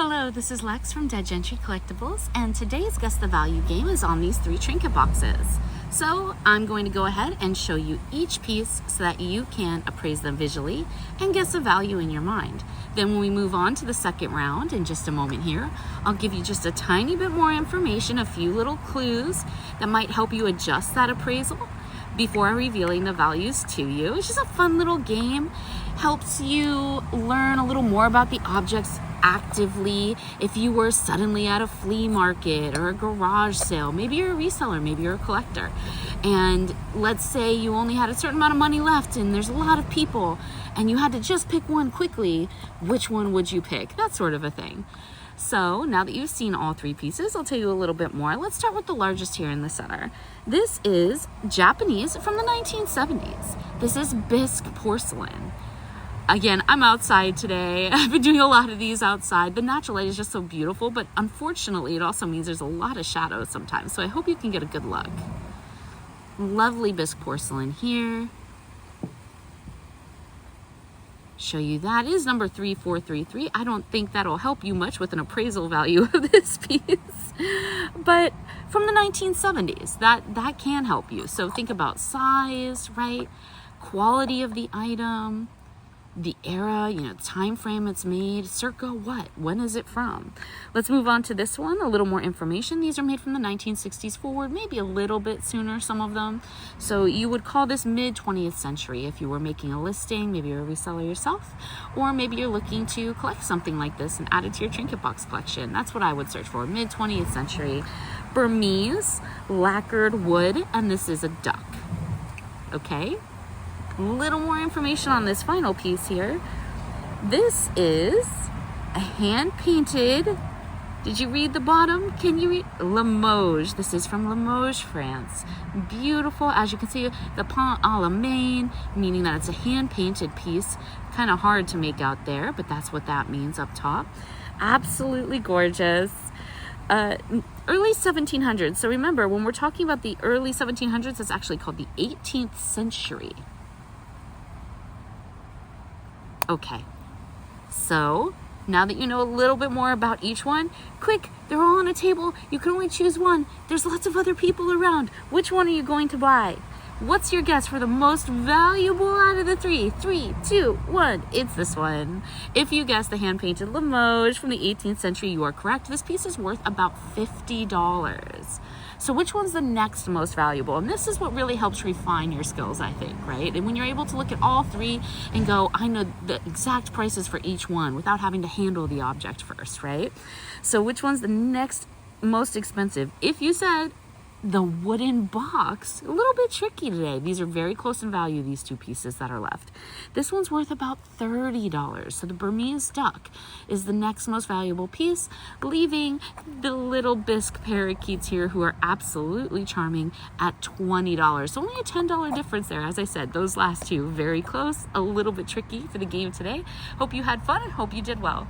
Hello, this is Lex from Dead Gentry Collectibles, and today's Guess the Value game is on these 3 trinket boxes. So I'm going to go ahead and show you each piece so that you can appraise them visually and guess the value in your mind. Then when we move on to the second round in just a moment here, I'll give you just a tiny bit more information, a few little clues that might help you adjust that appraisal before revealing the values to you. It's just a fun little game. Helps you learn a little more about the objects actively. If you were suddenly at a flea market or a garage sale, maybe you're a reseller, maybe you're a collector, and let's say you only had a certain amount of money left and there's a lot of people and you had to just pick one quickly, which one would you pick? That sort of a thing. So now that you've seen all 3 pieces, I'll tell you a little bit more. Let's start with the largest here in the center. This is Japanese from the 1970s. This is bisque porcelain. Again, I'm outside today. I've been doing a lot of these outside. The natural light is just so beautiful, but unfortunately it also means there's a lot of shadow sometimes. So I hope you can get a good look. Lovely bisque porcelain here. Show you that is number 3433. I don't think that'll help you much with an appraisal value of this piece, but from the 1970s, that can help you. So think about size, right? Quality of the item, the era, time frame it's made, circa what? When is it from? Let's move on to this one, a little more information. These are made from the 1960s forward, maybe a little bit sooner, some of them. So you would call this mid 20th century if you were making a listing, maybe you're a reseller yourself, or maybe you're looking to collect something like this and add it to your trinket box collection. That's what I would search for, mid 20th century. Burmese, lacquered wood, and this is a duck. Okay? Little more information on this final piece here. This is a hand-painted, did you read the bottom? Can you read? Limoge. This is from Limoge, France. Beautiful. As you can see, the point à la main, meaning that it's a hand-painted piece. Kind of hard to make out there, but that's what that means up top. Absolutely gorgeous. Early 1700s. So remember, when we're talking about the early 1700s, it's actually called the 18th century. Okay, so now that you know a little bit more about each one, quick, they're all on a table. You can only choose one. There's lots of other people around. Which one are you going to buy? What's your guess for the most valuable out of the 3? 3, 2, 1. It's this one. If you guess the hand-painted Limoge from the 18th century, you are correct. This piece is worth about $50. So which one's the next most valuable? And this is what really helps refine your skills, I think, right? And when you're able to look at all 3 and go, I know the exact prices for each one without having to handle the object first, right? So which one's the next most expensive? If you said the wooden box, a little bit tricky today. These are very close in value, these 2 pieces that are left. This one's worth about $30. So the Burmese duck is the next most valuable piece, leaving the little bisque parakeets here who are absolutely charming at $20. So only a $10 difference there. As I said, those last 2 very close, a little bit tricky for the game today. Hope you had fun and hope you did well.